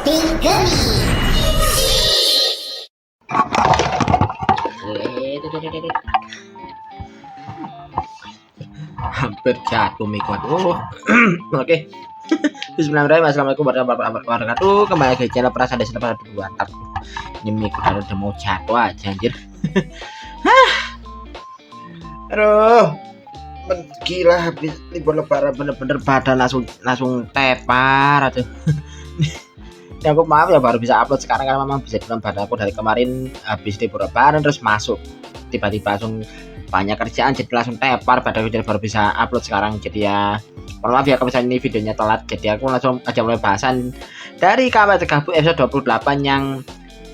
Hampir jatuh mic. Oke. Bismillahirrahmanirrahim. Assalamualaikum warahmatullahi wabarakatuh. Kembali ke channel Perasaan Desa pada 2 tar. Ini mic udah mau jatuh aja anjir. Aduh. Gila habis libur lebaran bener-bener badan langsung tepar aduh. Ya aku maaf ya baru bisa upload sekarang karena memang bisa bilang badan aku dari kemarin habis libur lebaran terus masuk tiba-tiba langsung banyak kerjaan jadi langsung tepar badan aku, jadi baru bisa upload sekarang. Jadi ya maaf ya kalau misalnya ini videonya telat, jadi aku langsung aja mulai bahasan dari Kabar Gabut episode 28 yang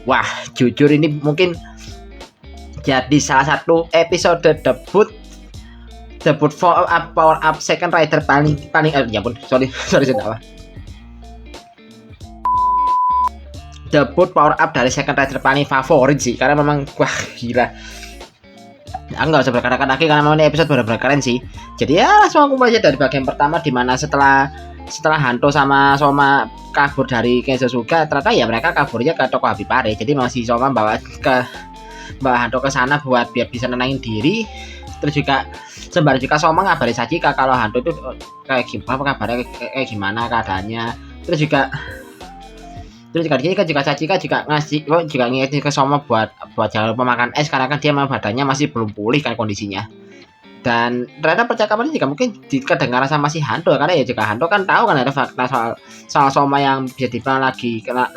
wah jujur ini mungkin jadi salah satu episode debut power up second rider paling ya pun sorry salah. Debut power up dari second rider paling favorit sih karena memang wah gila. Aku nggak usah berkata-kata lagi karena memang ini episode benar-benar keren sih. Jadi ya langsung aku mulai dari bagian pertama di mana setelah Hanto sama Soma kabur dari Kenzosuga, ternyata ya mereka kaburnya ke toko Habibare. Jadi masih Soma bawa Hanto ke sana buat biar bisa nenangin diri. Terus juga sembari juga Soma ngabarin Sachika kalau Hanto itu kayak gimana kabarnya, kayak gimana keadaannya. Terus juga dia juga Sachika juga ngingetin ke Soma buat jangan lupa makan es karena kan dia memang badannya masih belum pulih kan kondisinya. Dan ternyata percakapannya juga mungkin kedengaran sama si Hanto karena ya juga Hanto kan tahu kan ada fakta soal Soma yang bisa dibilang lagi kena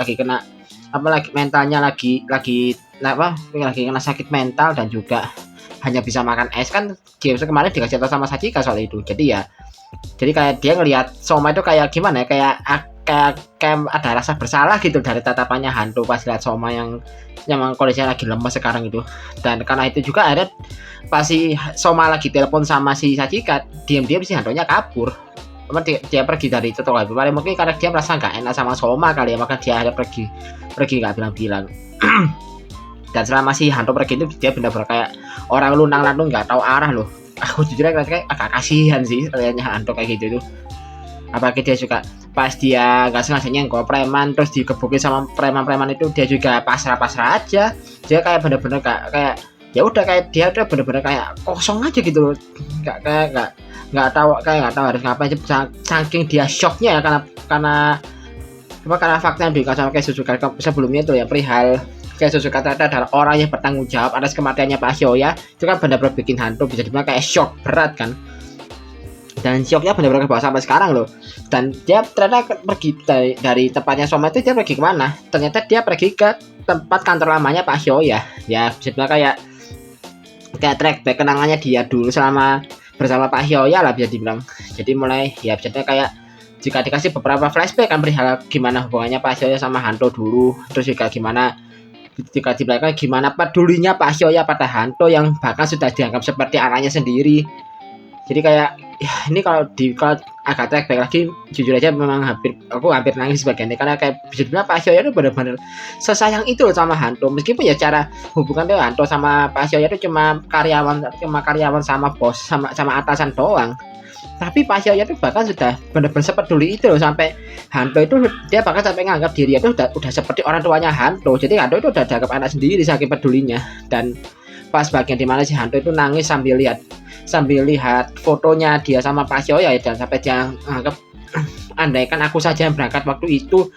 mentalnya lagi kena sakit mental dan juga hanya bisa makan es kan. James kemarin dikasih tahu sama Sachika soal itu. Jadi kayak dia ngelihat Soma itu kayak gimana ya, kayak ada rasa bersalah gitu dari tatapannya Hanto pas lihat Soma yang kondisinya lagi lemes sekarang itu. Dan karena itu juga ada pasti Soma lagi telepon sama si Sachika, diam-diam si Hantonya kabur. Dia pergi dari itu toko Habibare mungkin karena dia merasa nggak enak sama Soma kali ya, maka dia ada pergi nggak bilang-bilang. Dan selama si Hanto pergi itu dia benar-benar kayak orang lunang lantung nggak tahu arah loh. Aku jujur kayak agak kasihan sih ternyata Hanto kayak gitu tuh. Apalagi dia juga pas dia nggak sengaja nyenggol preman terus dikebukin sama preman itu, dia juga pasrah aja. Dia kayak bener-bener kayak ya udah kayak dia udah bener-bener kayak kosong aja gitu loh. Nggak tahu harus ngapain aja, saking dia shocknya ya karena fakta yang dikasih sama Kenzosuga sebelumnya itu ya perihal Kenzosuga ternyata adalah orang yang bertanggung jawab atas kematiannya Pak Hyoya. Itu kan benar-benar bikin Hanto bisa dibilang kayak shock berat kan. Dan shocknya benar-benar kebawa sampai sekarang loh. Dan dia ternyata pergi dari tempatnya Soma itu, dia pergi kemana? Ternyata dia pergi ke tempat kantor lamanya Pak Hyoya. Ya bisa dibilang kayak track back kenangannya dia dulu selama bersama Pak Hyoya lah bisa dibilang. Jadi mulai ya bisa dibilang kayak jika dikasih beberapa flashback kan perihal gimana hubungannya Pak Hyoya sama Hanto dulu. Terus juga jika dibelakang gimana pedulinya Pak Hyoya pada Hanto yang bahkan sudah dianggap seperti anaknya sendiri. Jadi kayak ya, ini kalau agak track back lagi jujur aja memang aku hampir nangis bagiannya karena kayak bisa dibilang Pak Hyoya itu benar-benar sesayang itu loh sama Hanto. Meskipun ya cara hubungan tuh Hanto sama Pak Hyoya itu cuma karyawan sama bos sama atasan doang. Tapi Pak Hyoya itu bahkan sudah benar-benar sepeduli itu loh, sampai Hanto itu dia bahkan sampai nganggap diri itu udah seperti orang tuanya Hanto. Jadi Hanto itu udah dianggap anak sendiri saking pedulinya. Dan pas bagian dimana si Hanto itu nangis sambil lihat fotonya dia sama Pak Hyoya ya, dan sampai dia anggap andaikan aku saja yang berangkat waktu itu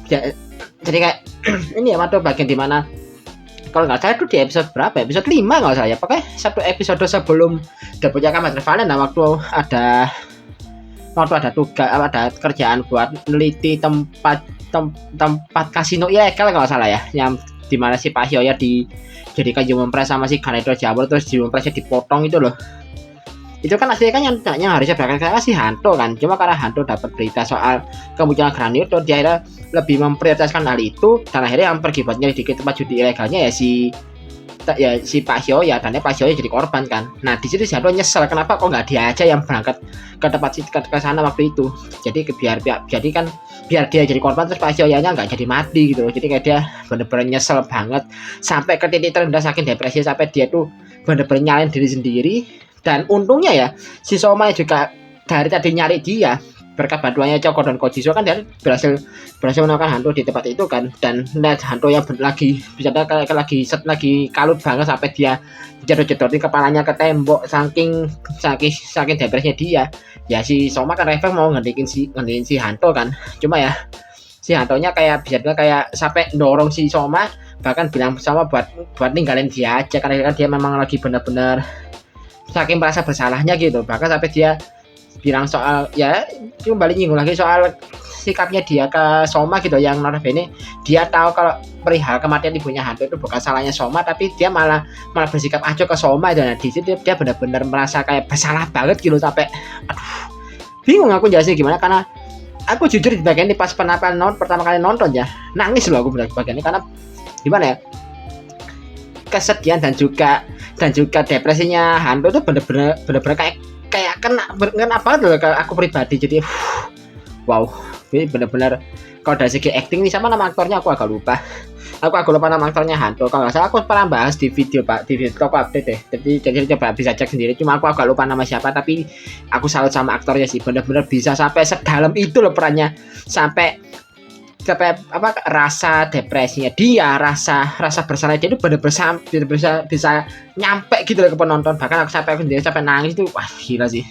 ya, jadi kayak ini ya waktu bagian dimana kalau nggak salah itu di episode berapa, episode 5 nggak salah ya, pakai satu episode sebelum debutnya Kamen Rider. Nah waktu ada tugas ada kerjaan buat neliti tempat kasino ilegal nggak salah ya, yang dimana si Pak Hyoya dijadikan human press sama si Kaneda Jabur, terus human pressnya dipotong itu loh. Itu kan aslinya kan yang harusnya berangkat si Hanto kan, cuma karena Hanto dapat berita soal kemunculan Granito, dia lebih memprioritaskan hal itu, dan akhirnya yang pergi buat nyelidikin tempat judi ilegalnya ya si Pak Hyoya, dan Pak Hyoya jadi korban kan. Nah di situ si Hanto nyesel kenapa kok nggak dia aja yang berangkat ke tempat ke sana waktu itu. Jadi biar dia jadi korban terus Pak Hyoya-nya nggak jadi mati gitu loh. Jadi kayak dia bener-bener nyesel banget sampai ke titik terendah saking depresi, sampai dia tuh bener-bener nyalain diri sendiri. Dan untungnya ya si Soma juga dari tadi nyari dia, berkat bantuannya Choco dan Kojiso kan dia berhasil menemukan hantu di tempat itu kan, dan lihat hantu yang lagi bisa kayak lagi kalut banget sampai dia jatuh-jatuhin kepalanya ke tembok saking depresinya dia. Ya si Soma kan refleks mau ngendikin si hantu kan, cuma ya si hantunya kayak bisa kayak sampai dorong si Soma, bahkan bilang sama buat ninggalin dia aja karena dia memang lagi benar-benar saking merasa bersalahnya gitu, bahkan sampai dia bilang soal ya kembali nyinggung lagi soal sikapnya dia ke Soma gitu, yang notabene dia tahu kalau perihal kematian ibunya hantu itu bukan salahnya Soma, tapi dia malah bersikap acuh ke Soma itu. Nah di situ dia benar-benar merasa kayak bersalah banget gitu, sampai aduh bingung aku jelasin gimana, karena aku jujur di bagian ini pas pertama kali nonton ya nangis loh aku bagian ini, karena gimana ya, kesedihan dan juga depresinya hantu itu bener-bener kayak kena banget loh ke aku pribadi. Jadi wow, ini bener-bener kalau dari segi acting nih, sama nama aktornya aku agak lupa nama aktornya hantu, kalau nggak salah aku pernah bahas di video aku update deh, jadi coba bisa cek sendiri, cuma aku agak lupa nama siapa, tapi aku salut sama aktornya sih, bener-bener bisa sampai sedalam itu loh perannya, sampai rasa depresinya dia, rasa bersalah dia itu benar-benar bisa nyampe gitu loh ke penonton, bahkan aku sendiri sampai nangis itu. Wah gila sih,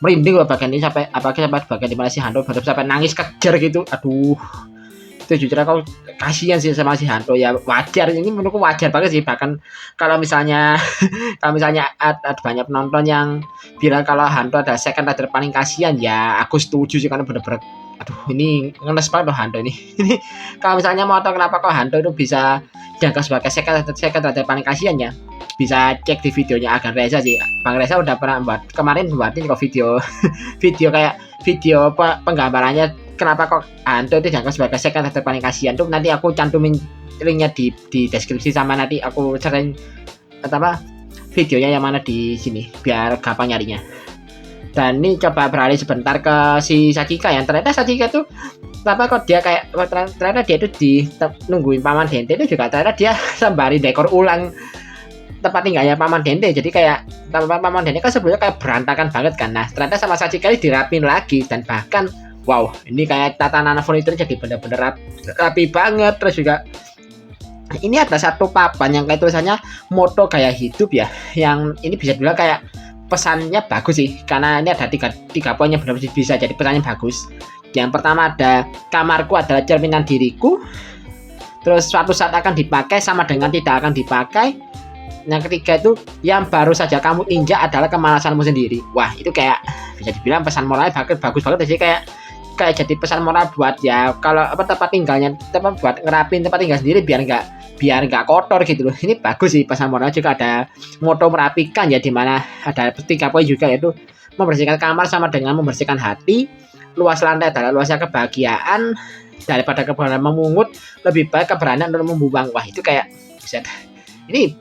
merinding loh bagian ini, sampai bagian dimana si hantu sampai nangis kejar gitu. Aduh itu jujur aku kasihan sih sama si hantu ya, wajar, ini menurutku wajar banget sih. Bahkan kalau misalnya ada banyak penonton yang bilang kalau hantu ada second rider paling kasihan, ya aku setuju sih, karena bener-bener aduh ini ngenes banget loh hantu ini. Ini kalau misalnya mau tahu kenapa kok hantu itu bisa dianggap sebagai second rider paling kasihan ya, bisa cek di videonya Agan Reza sih. Bang Reza udah pernah kemarin buatin kok video penggambarannya kenapa kok hantu itu dianggap sebagai second rider paling kasihan tuh. Nanti aku cantumin linknya di deskripsi, sama nanti aku sering videonya yang mana di sini biar gampang nyarinya. Dan ini coba beralih sebentar ke si Sachika, yang ternyata Sachika tuh kok dia kayak ternyata dia itu nungguin Paman Dente itu juga ternyata dia sembari dekor ulang tempat tinggalnya Paman Dente. Jadi kayak Paman Dente kan sebelumnya kayak berantakan banget kan, nah ternyata sama Sachika ini dirapin lagi, dan bahkan wow ini kayak tatanan furniture jadi bener-bener rapi banget. Terus juga ini ada satu papan yang kayak tulisannya moto gaya hidup ya, yang ini bisa dibilang kayak pesannya bagus sih, karena ini ada tiga poin yang benar-benar bisa jadi pesannya bagus. Yang pertama ada kamarku adalah cerminan diriku, terus suatu saat akan dipakai sama dengan tidak akan dipakai. Yang ketiga itu yang baru saja kamu injak adalah kemalasanmu sendiri. Wah itu kayak bisa dibilang pesan moralnya bagus banget sih, kayak jadi pesan moral buat ya kalau tempat tinggalnya buat ngerapin tempat tinggal sendiri biar nggak kotor gitu loh. Ini bagus sih pesan moral. Juga ada moto merapikan ya, dimana ada 3 poin juga, yaitu membersihkan kamar sama dengan membersihkan hati, luas lantai adalah luasnya kebahagiaan, daripada keberanian memungut lebih baik keberanian untuk membuang. Wah itu kayak bisa, ini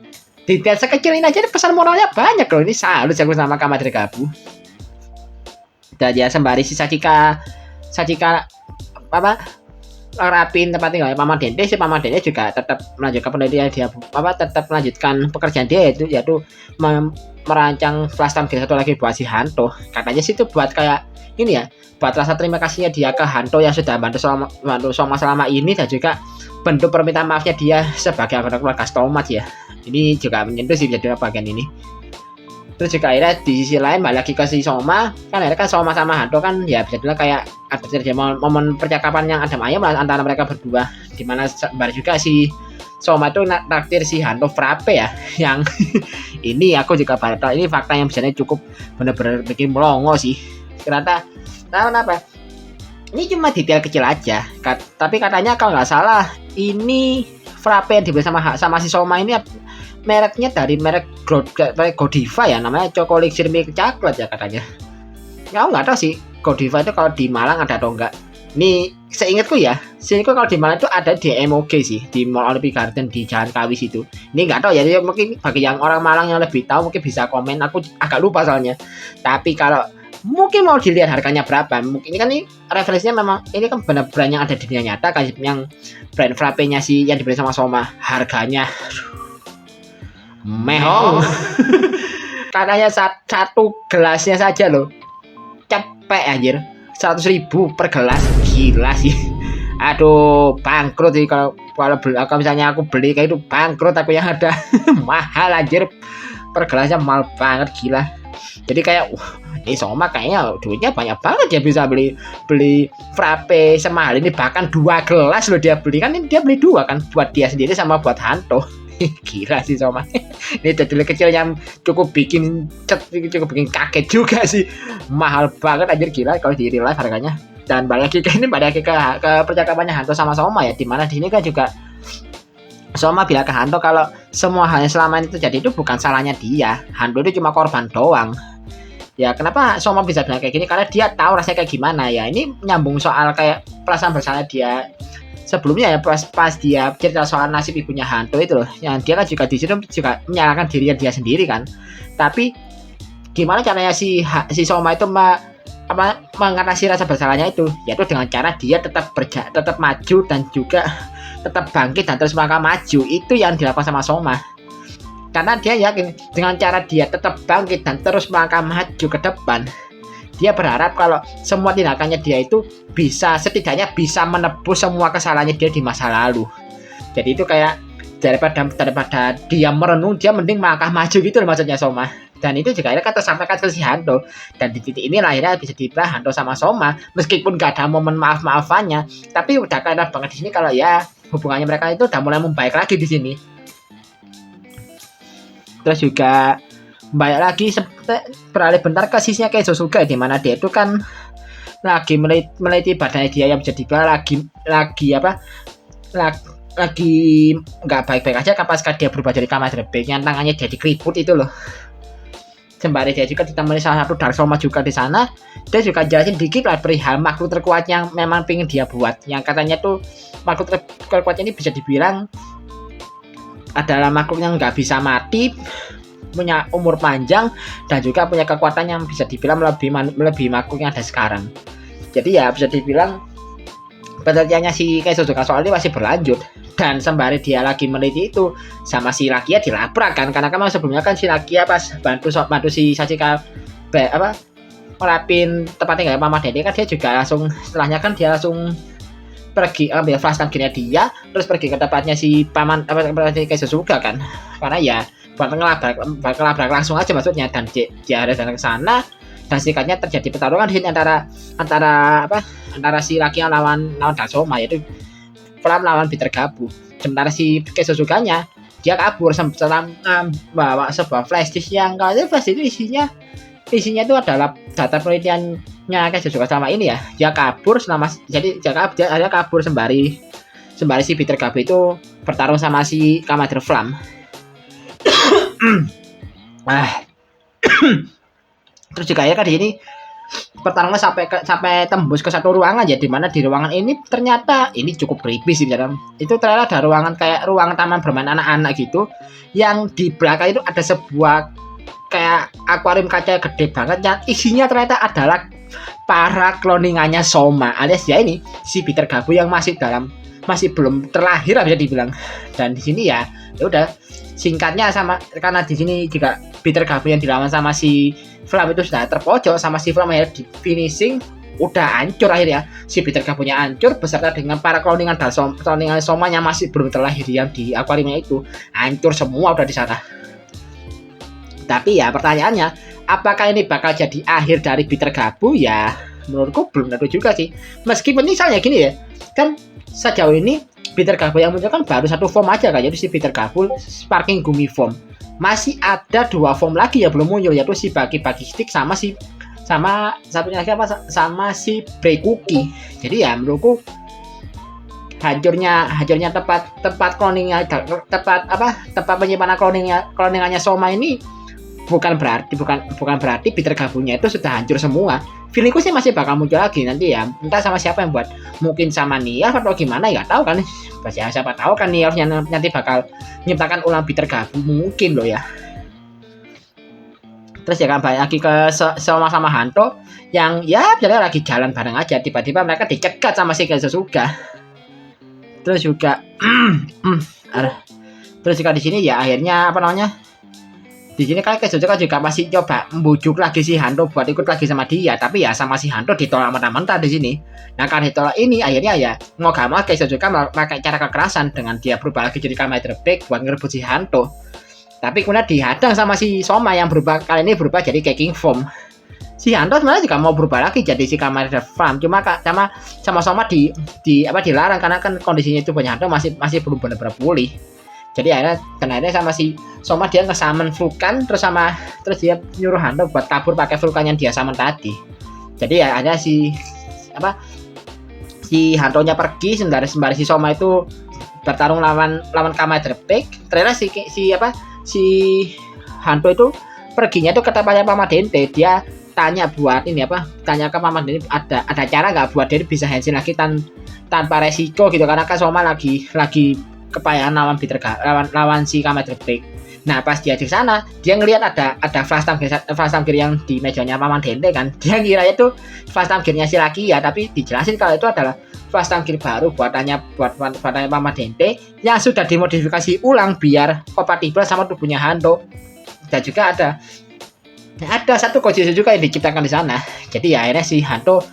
detail sekecil ini aja pesan moralnya banyak loh. Ini salut aku sama Kamadri Gabu. Dan ya sembari si Sachika rapin tempat tinggal Paman Dente, si Paman Dente juga tetap melanjutkan penelitian dia, tetap melanjutkan pekerjaan dia, yaitu merancang flash time satu lagi buat si hantu. Katanya sih itu buat kayak ini ya, buat rasa terima kasihnya dia ke hantu yang sudah bantu Soma selama ini, dan juga bentuk permintaan maafnya dia sebagai anggota keluarga Stomat ya. Ini juga menyentuh sih jadi bagian ini. Terus juga akhirnya di sisi lain balik lagi ke si Soma, kan akhirnya kan Soma sama hantu kan ya bisa dibilang kayak ada terjadi momen percakapan yang adem ayem antara mereka berdua, dimana baru juga si Soma itu traktir si hantu frappe ya, yang ini aku juga baru tahu, ini fakta yang biasanya cukup bener-bener bikin melongo sih. Ternyata kenapa ini cuma detail kecil aja, tapi katanya kalau nggak salah ini frappe yang dibeli sama si Soma ini mereknya dari merek Godiva ya, namanya Choco Elixir Milk Coklat ya katanya. Ya nggak tahu sih Godiva itu kalau di Malang ada atau enggak. Ini seingatku kalau di Malang itu ada di MOG sih, di Mall Olympic Garden di Jalan Kawis itu. Ini nggak tahu ya, mungkin bagi yang orang Malang yang lebih tahu mungkin bisa komen, aku agak lupa soalnya. Tapi kalau mungkin mau dilihat harganya berapa, mungkin ini kan ini referensinya memang ini kan benar brand yang ada di dunia nyata, kayak yang brand frappe-nya sih yang dibeli sama Soma, harganya mehong. Katanya satu gelasnya saja loh cepet anjir 100.000 per gelas, gila sih. Aduh, bangkrut sih kalau misalnya aku beli kayak itu, bangkrut aku yang ada. Mahal anjir, per gelasnya mahal banget, gila. Jadi kayak ini Soma kayaknya duitnya banyak banget ya, bisa beli beli frappe semahal ini, bahkan 2 gelas loh dia beli, kan dia beli 2 kan, buat dia sendiri sama buat Hanto. Gila sih Soma. Ini detail kecil yang cukup bikin kaget juga sih, mahal banget anjir, gila kalau di real life harganya. Dan balik lagi ke percakapannya Hanto sama Soma ya, dimana di sini kan juga Soma bilang ke Hanto kalau semua hal yang selama ini terjadi itu bukan salahnya dia, Hanto itu cuma korban doang. Ya kenapa Soma bisa bilang kayak gini, karena dia tahu rasanya kayak gimana ya. Ini nyambung soal kayak perasaan bersalah dia sebelumnya ya, pas dia cerita soal nasib ibunya Hanto itu loh, yang dia kan juga di situ juga menyalahkan dirinya dia sendiri kan. Tapi gimana caranya si Soma itu mengatasi rasa bersalahnya itu, yaitu dengan cara dia tetap maju dan juga tetap bangkit dan terus melangkah maju. Itu yang dilakukan sama Soma, karena dia yakin dengan cara dia tetap bangkit dan terus melangkah maju ke depan, dia berharap kalau semua tindakannya dia itu bisa setidaknya bisa menebus semua kesalahannya dia di masa lalu. Jadi itu kayak daripada dia merenung, dia mending melangkah maju gitu loh maksudnya Soma. Dan itu juga akhirnya kata sampaikan ke si Hanto. Dan di titik ini akhirnya bisa dibilang Hanto sama Soma meskipun gak ada momen maaf-maafannya, tapi udah kelihatan banget di sini kalau ya hubungannya mereka itu udah mulai membaik lagi di sini. Terus juga banyak lagi beralih bentar ke sisinya kayak Josuke, di mana dia itu kan lagi meliti badannya dia yang bisa dibilang lagi nggak baik-baik aja pas dia berubah dari Kamadra Bank yang tangannya jadi keriput itu loh. Sembari dia juga ditemani salah satu Dark Soma juga di sana. Dia juga jelasin dikit lah perihal makhluk terkuat yang memang pengen dia buat, yang katanya tuh makhluk terkuat ini bisa dibilang adalah makhluk yang nggak bisa mati, punya umur panjang, dan juga punya kekuatan yang bisa dibilang melebihi makhluk yang ada sekarang. Jadi ya bisa dibilang penelitiannya si Keizo soal ini masih berlanjut. Dan sembari dia lagi meneliti itu, sama si Lakia dilabrak kan, karena kan sebelumnya kan si Lakia pas bantu si Sachika merapin tempat tinggal Mama Dede kan, dia juga langsung setelahnya kan dia langsung pergi ambil flash card dia, terus pergi ke tempatnya si paman Keizo kan, karena ya buat ngelabrak langsung aja maksudnya. Dan dia ada datang ke sana, dan singkatnya terjadi pertarungan di sini antara si Laki lawan Dark Soma, yaitu Flam lawan Peter Gabu. Sementara si Keizo nya dia kabur setelah bawa sebuah flash disk yang kalau flash itu isinya itu adalah data penelitiannya Keizo selama ini ya. Dia kabur dia kabur sembari si Peter Gabu itu bertarung sama si Kamadra Flam. Terus juga ya kan di sini pertarungan sampai tembus ke satu ruangan ya, dimana di ruangan ini ternyata ini cukup creepy sih. Itu ternyata ada ruangan kayak ruangan taman bermain anak-anak gitu, yang di belakang itu ada sebuah kayak akuarium kaca gede banget yang isinya ternyata adalah para cloningannya Soma, alias ya ini si Peter Gabu yang masih belum terlahir bisa dibilang. Dan di sini ya udah singkatnya sama, karena di sini juga Peter Gabu yang dilawan sama si Flam itu sudah terpojok sama si Flam ya, di finishing udah hancur akhirnya. Si Peter Gabunya hancur beserta dengan para cloningan Somanya masih belum terlahir yang di akuariumnya itu, hancur semua udah di sana. Tapi ya pertanyaannya, apakah ini bakal jadi akhir dari Peter Gabu? Ya menurutku belum tentu juga sih. Meskipun misalnya gini ya, kan sejauh ini Peter Gabu yang muncul kan baru satu form aja kan, yaitu si Peter Gabu Sparking Gumi form. Masih ada 2 form lagi yang belum muncul, yaitu si Bagi Stick sama satunya lagi sama si Breikuki. Jadi ya menurutku hancurnya tempat cloningnya, tempat penyimpanan cloningannya Soma ini bukan berarti Peter Gabunya itu sudah hancur semua. Feelingku sih masih bakal muncul lagi nanti ya, entah sama siapa yang buat, mungkin sama Niar atau gimana ya, tahu kan. Siapa tahu kan Niar nanti bakal menciptakan ulang Peter Gabu, mungkin loh ya. Terus ya kan balik lagi ke sama Hanto yang ya jadi lagi jalan bareng aja, tiba-tiba mereka dicegat sama si Keizo juga. Terus juga di sini ya akhirnya di di sini kan Kaizojo kan juga masih coba membujuk lagi si Hanto buat ikut lagi sama dia, tapi ya sama si Hanto ditolak mentah-mentah di sini. Nah karena ditolak ini akhirnya ya mau gak mau Kaizojo kan pakai cara kekerasan dengan dia berubah lagi jadi Kamen Rider Black buat ngerebut si Hanto. Tapi kemudian dihadang sama si Soma yang kali ini berubah jadi King Form. Si Hanto sebenarnya juga mau berubah lagi jadi si Kamen Rider Farm, cuma sama Soma dilarang karena kan kondisinya itu banyak Hanto masih belum benar-benar pulih. Jadi akhirnya sama si Soma dia nge-summon Vulcan terus dia nyuruh Hanto buat kabur pakai Vulcan yang dia summon tadi. Jadi ya ada si Hantonya pergi sembari si Soma itu bertarung lawan Kamen Rider Black. Ternyata si Hanto itu perginya tuh ke tempatnya Mama Dente. Dia tanya ke Mama Dente ada cara nggak buat dia bisa henshin lagi tanpa resiko gitu, karena kan Soma lagi kepayahan lawan si Kamen Rider Black. Nah pas dia di sana dia ngelihat ada flash time gear yang di mejanya Mama Dente kan. Dia ngira itu flash time gear-nya si Laki ya, tapi dijelasin kalau itu adalah flash time gear baru buatannya Mama Dente yang sudah dimodifikasi ulang biar kompatibel sama tubuhnya Hanto. Dan juga ada satu Gojizo juga yang diciptakan di sana. Jadi ya akhirnya si Hanto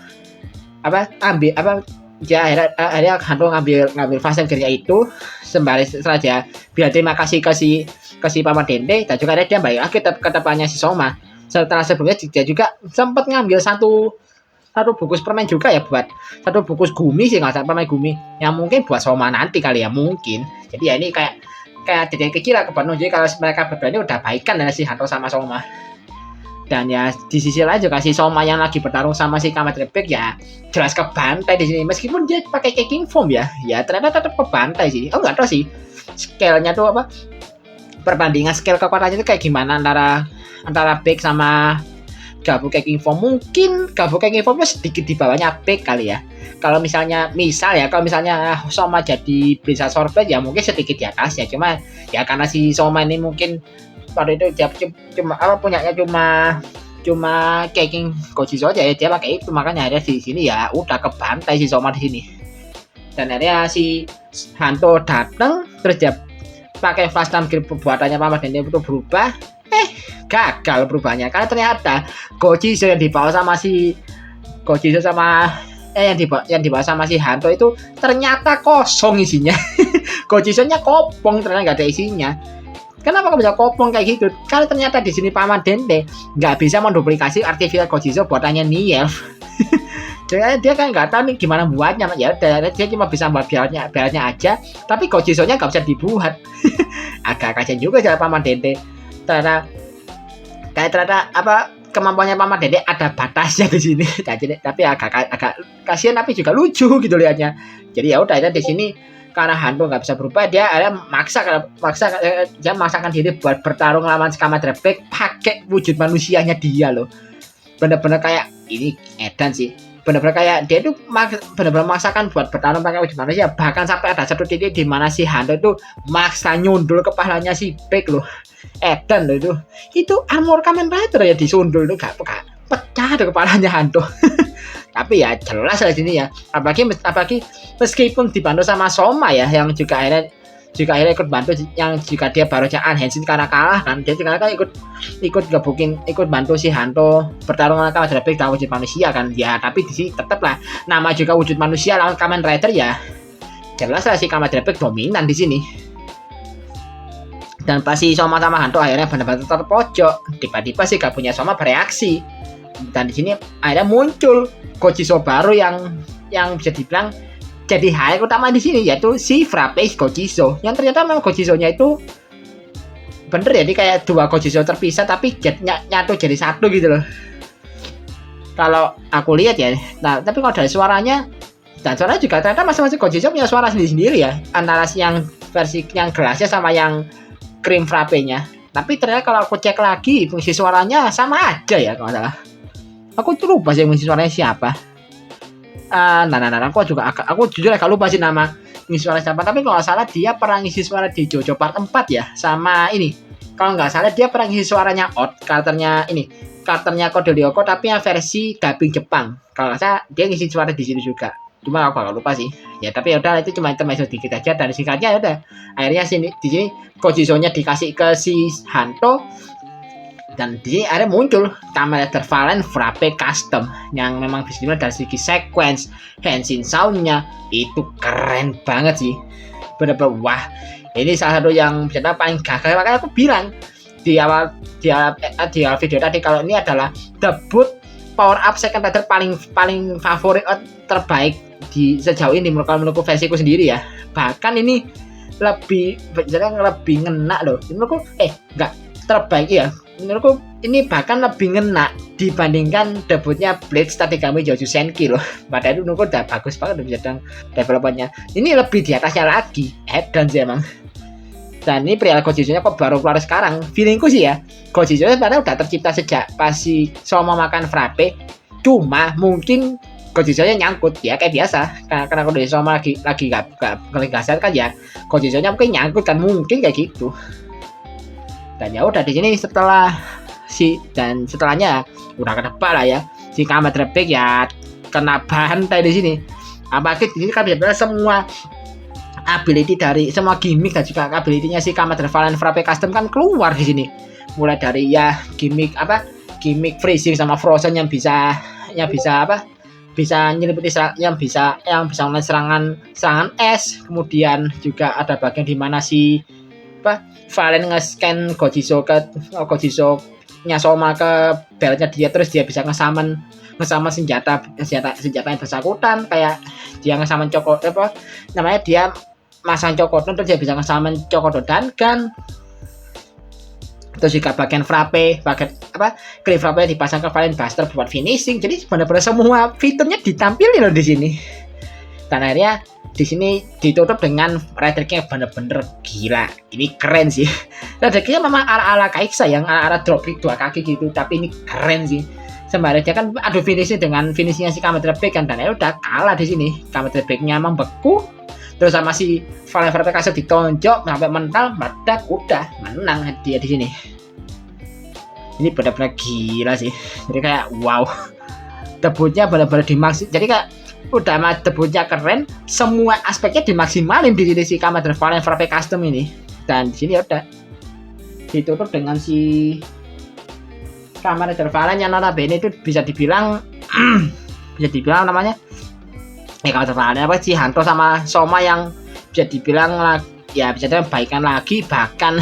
akhirnya Hanto ngambil flash time gear itu sembari setelah dia biar terima kasih ke si Mama Dente, dan juga dia balik lagi ke tempatnya si Soma. Setelah sebelumnya dia juga sempat ngambil satu bungkus permen juga ya, buat satu bungkus gumi sih, nggak salah permen gumi yang mungkin buat Soma nanti kali ya mungkin. Jadi ya ini kayak jadi kecil lah kepenuh. Jadi kalau mereka berdua ini udah baikan dari si Hanto sama Soma. Dan ya di sisi lain juga si Soma yang lagi bertarung sama si Kamen Rider Black ya jelas kebantai di sini, meskipun dia pakai King Form ya ternyata tetap kebantai sih. Nggak tahu sih scale-nya tuh perbandingan scale kekuatannya itu kayak gimana antara Black sama Gabukai King Form. Mungkin Gabukai King Formnya sedikit di bawahnya Black kali ya. Kalau misalnya Soma jadi Blizzard Sword ya mungkin sedikit di atasnya. Cuma ya karena si Soma ini mungkin pada itu dia punyanya cuma King Gojizo aja ya, dia pakai itu, makanya ada di sini ya udah kebantai si Soma di sini. Dan akhirnya si Hanto datang terus dia pakai flash time gear buatannya Mama Dente itu berubah. Gagal berubahnya karena ternyata Gojizo yang dibawa sama si yang dibawa sama si Hanto itu ternyata kosong isinya. Gojizo-nya kopong, ternyata nggak ada isinya. Kenapa kok bisa kopong kayak gitu? Karena ternyata di sini Mama Dente nggak bisa menduplikasi artificial Gojizo buatannya Nielf. Jadi dia kan nggak tahu nih gimana buatnya, ya dia cuma bisa buat biarnya aja, tapi Gojizo-nya nggak bisa dibuat. Agak kasian juga cara Mama Dente. Ternyata kemampuannya Mama Dente ada batasnya di sini. Tapi agak kasian tapi juga lucu gitu lihatnya. Jadi ya udah di sini karena Hanto nggak bisa berubah, dia memaksakan diri buat bertarung lawan Kamen Rider Black pakai wujud manusianya dia loh. Bener-bener kayak ini edan sih. Bener-bener kayak dia tuh bener-bener memaksakan buat bertarung pakai wujud manusia. Bahkan sampai ada satu titik di mana si Hanto itu maksa nyundul kepalanya si Black loh. Edan loh itu armor Kamen Rider ya disundul itu gak pecah ada kepalanya Hanto. Tapi ya jelas di sini ya, apalagi meskipun dibantu sama Soma ya yang juga akhirnya ikut bantu, yang juga dia baru aja unhenshin karena kalah kan. Dia juga kan ikut bantu si Hanto bertarung lawan Kamen Rider Black wujud manusia kan ya. Tapi di sini tetap lah nama juga wujud manusia lawan Kamen Rider ya jelas lah si Kamen Rider Black dominan di sini. Dan pas si Soma sama Hanto akhirnya benar-benar terpojok, tiba-tiba si gabungnya Soma bereaksi. Dan di sini akhirnya muncul Gojizo baru yang bisa dibilang jadi highlight utama di sini, yaitu si Frappage Gojizo. Yang ternyata memang Gojizo-nya itu bener ya, ini kayak dua Gojizo terpisah tapi nyatu jadi satu gitu loh. Kalau aku lihat ya. Nah, tapi kalau dari suaranya dan suaranya juga ternyata masing-masing Gojizo punya suara sendiri-sendiri ya. Antara yang versi yang gelasnya sama yang cream frappe-nya. Tapi ternyata kalau aku cek lagi fungsi suaranya sama aja ya kalau nggak salah. Aku tuh lupa sih ngisi suaranya siapa. Aku jujur agak lupa sih nama ngisi suara siapa. Tapi kalau nggak salah dia pernah ngisi suara di JoJo Part 4 ya. Sama ini. Kalau nggak salah dia pernah ngisi suaranya karakternya Code Lyoko tapi yang versi dubbing Jepang. Kalau nggak salah dia ngisi suara di sini juga. Cuma aku agak lupa sih. Ya tapi ya udah itu cuma intermezzo dikit aja, dan singkatnya ya udah. Akhirnya di sini Gojizo-nya dikasih ke si Hanto. Dan di sini ada muncul Kamen Rider Valen Frappe Custom yang memang bisa dibilang dari segi sequence, Henshin soundnya itu keren banget sih. Bener-bener wah, ini salah satu yang bisa paling gagal. Makanya aku bilang di awal video tadi kalau ini adalah debut power up second rider paling favorit terbaik di sejauh ini menurutku versiku sendiri ya. Bahkan ini lebih ngena loh menurutku, enggak terbaik ya, menurutku ini bahkan lebih ngena dibandingkan debutnya Blade Statikami Jojo Senki loh. Padahal itu menurutku udah bagus banget bisa developernya. Ini lebih di atasnya lagi dan sih emang. Dan ini perihal Gojizo-nya kok baru keluar sekarang. Feelingku sih ya, Gojizo sebenarnya udah tercipta sejak pas si Soma makan Frappe. Cuma mungkin Gojizo-nya nyangkut ya kayak biasa. Karena kalau Soma lagi gak sehat kan ya, Gojizo-nya mungkin nyangkut kan, mungkin kayak gitu. Dan ya udah di sini setelahnya udah ketebak lah ya, si Kamen Rider Big ya kena bantai di sini. Apalagi di sini kan biasanya semua ability dari semua gimmick dan juga ability-nya si Kamen Rider Valen Frappe Custom kan keluar di sini. Mulai dari ya gimmick freezing sama frozen yang bisa nyeliputi yang bisa melakukan serangan es. Kemudian juga ada bagian di mana si Valen nge-scan Gojizo-nya Soma ke beltnya dia, terus dia bisa ngesamen senjata yang bersangkutan, kayak dia ngesamen dia masang Chokodon, terus dia bisa ngesamen Chokodon kan. Terus juga bagian Frappe, Cliff Frappe dipasang ke Valen Buster buat finishing. Jadi benar-benar semua fiturnya ditampilin loh di sini. Dan akhirnya di sini ditutup dengan rider kick yang bener-bener gila. Ini keren sih. Rider kicknya memang ala-ala Kaiksa yang ala-ala drop kick 2 kaki gitu, tapi ini keren sih. Sembari dia kan adu finishnya dengan finishnya si Kamen Rider Big kan, dan udah kalah di sini. Kamen Rider Big-nya membeku. Terus sama si Valen Frappe Custom ditonjok sampai mental, meledak, udah menang dia di sini. Ini benar-benar gila sih. Jadi kayak wow. Debutnya benar-benar dimaksud. Jadi kayak udah debutnya keren, semua aspeknya dimaksimalin di sini si Kamen Rider Valen Frappe Custom ini. Dan di sini udah ditutup dengan si Kamen Rider Valen yang notabene itu bisa dibilang namanya Kamen Rider Valen si Hanto sama Soma yang bisa dibilang baikan lagi, bahkan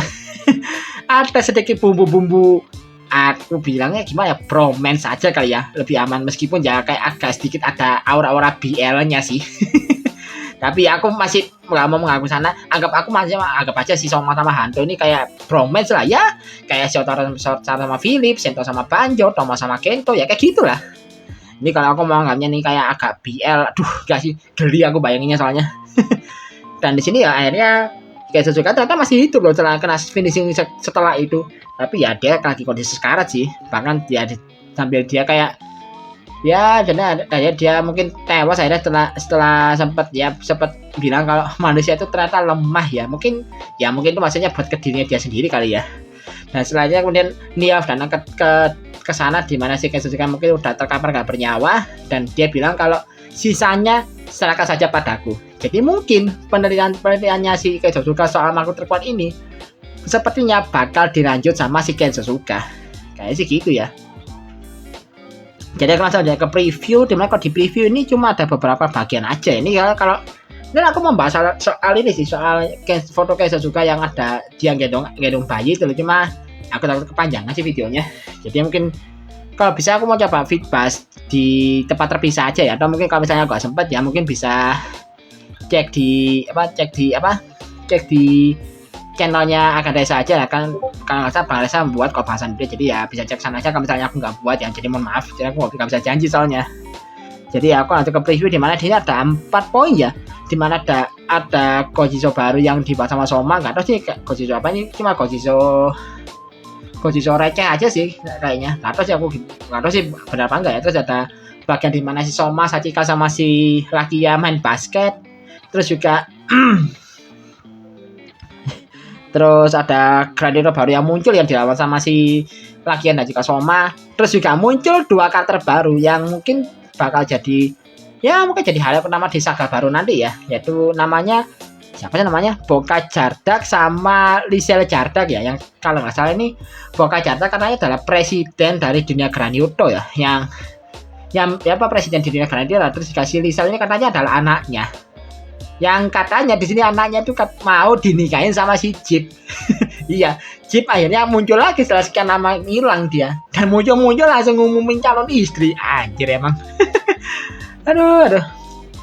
ada sedikit bumbu-bumbu, aku bilangnya gimana ya, bromance aja kali ya, lebih aman, meskipun ya kayak agak sedikit ada aura-aura BL-nya sih. Tapi aku masih nggak mau mengaku sana, anggap aja si Soma sama Hanto ini kayak bromance lah ya, kayak Shotaro sama Philip, Sento sama Banjo, Tomo sama Kento, ya kayak gitulah. Ini kalau aku mau anggapnya nih kayak agak BL, aduh gak sih, geli aku bayanginnya soalnya. Dan di sini ya akhirnya kayak Suzuka ternyata masih hidup loh setelah kena finishing setelah itu. Tapi ya dia lagi kondisi sekarat sih, bahkan dia sambil dia kayak ya jadi dia mungkin tewas akhirnya setelah sempat bilang kalau manusia itu ternyata lemah ya, mungkin itu maksudnya buat ke dirinya dia sendiri kali ya. Dan setelahnya kemudian Niaf dan ke sana di mana si Kensuke mungkin udah terkapar gak bernyawa, dan dia bilang kalau sisanya serahkan saja padaku. Jadi mungkin penelitiannya si Kensuke soal makhluk terkuat ini sepertinya bakal dilanjut sama si Kensuke. Kayaknya sih gitu ya. Jadi aku langsung aja ke preview, dimana kalau di preview ini cuma ada beberapa bagian aja. Ini kalau dan aku membahas soal ini sih, soal foto Kensuke yang ada dia gendong bayi itu loh. Cuma aku takut kepanjangan sih videonya. Jadi mungkin kalau bisa aku mau coba bahas di tempat terpisah aja ya. Atau mungkin kalau misalnya gak sempet ya mungkin bisa cek di channelnya Akan Desa aja lah kan. Kalau nggak salah Bang Resa membuat kok bahasan dia, jadi ya bisa cek sana aja kalau misalnya aku nggak buat ya. Jadi mohon maaf, jadi aku nggak bisa janji soalnya. Jadi aku lanjut ke preview di mana di sini ada 4 poin ya. Di mana ada Gojizo baru yang dibuat sama Soma. Nggak tahu sih Gojizo apa ini, cuma Gojizo receh aja sih kayaknya. Nggak tahu sih benar apa enggak ya. Terus ada bagian di mana si Soma, Sachika sama si Lakia main basket. Terus juga terus ada Grandino baru yang muncul yang dilawan sama si Lakian dan juga Soma. Terus juga muncul 2 karakter baru yang mungkin bakal jadi hal pertama di saga baru nanti ya, yaitu namanya siapa sih namanya, Boca Jardak sama Lisel Jardak ya, yang kalau nggak salah ini Boca Jardak katanya adalah presiden dari dunia Granito ya, yang ya apa, presiden di dunia Granito. Terus dikasih Lisel ini katanya adalah anaknya, yang katanya di sini anaknya tuh mau dinikahin sama si Jip. Iya, Jip akhirnya muncul lagi setelah sekian lama hilang dia, dan muncul langsung ngumumin calon istri. Anjir emang. aduh.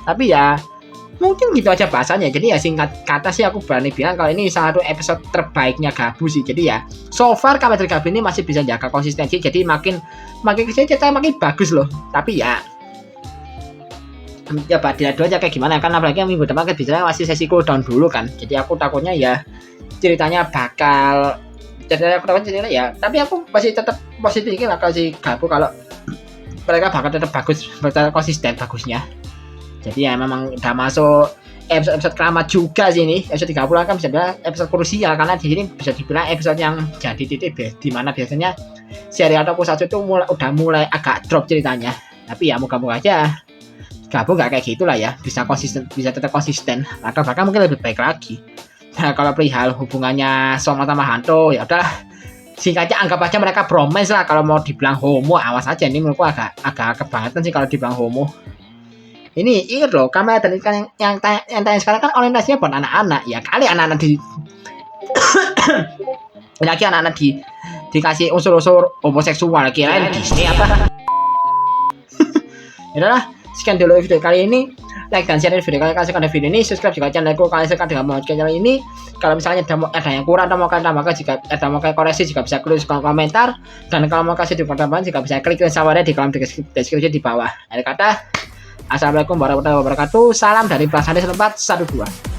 Tapi ya mungkin gitu aja bahasannya. Jadi ya singkat kata sih aku berani bilang kalau ini salah satu episode terbaiknya Gabus sih. Jadi ya so far Kamen Rider Gabus ini masih bisa jaga konsistensi, jadi makin kesini cerita makin bagus loh. Tapi ya coba dilihat dulu aja kayak gimana, kan apalagi yang minggu depan kan biasanya masih sesi cooldown dulu kan. Jadi aku takutnya ya ceritanya bakal cerita ya, tapi aku masih tetap positif lah kalau si Gabu, kalau mereka bakal tetap bagus, bakal konsisten bagusnya. Jadi ya memang udah masuk episode keramat juga sih ini. Episode 30 kan bisa bilang episode krusial, karena di sini bisa dibilang episode yang jadi titik di mana biasanya serial atau Kusatsu itu udah mulai agak drop ceritanya. Tapi ya moga-moga aja Gabu nggak kayak gitulah ya, bisa tetap konsisten atau bahkan mungkin lebih baik lagi. Nah, kalau perihal hubungannya Soma sama Hanto ya udah, singkatnya anggap aja mereka bromance lah. Kalau mau dibilang homo, awas aja, ini menurutku agak kebangetan sih kalau dibilang homo. Ini ingat loh, Kamen Rider kan yang tanya sekarang kan orientasinya buat anak-anak ya, kali anak-anak di lagi anak-anak dikasih unsur-unsur homoseksual, kirain Disney apa. Yaudahlah, sekian dulu video kali ini. Like dan share video kalian suka dengan video ini, subscribe jika channelku kalian suka dengan mau channel ini. Kalau misalnya ada yang kurang atau mau kalian tambahkan, jika ada mau kalian koreksi juga bisa tulis kolom komentar. Dan kalau mau kasih tambahan juga bisa klik link sawarnya di kolom deskripsi di bawah. Akhir kata, assalamualaikum warahmatullahi wabarakatuh. Salam dari Plasade 412.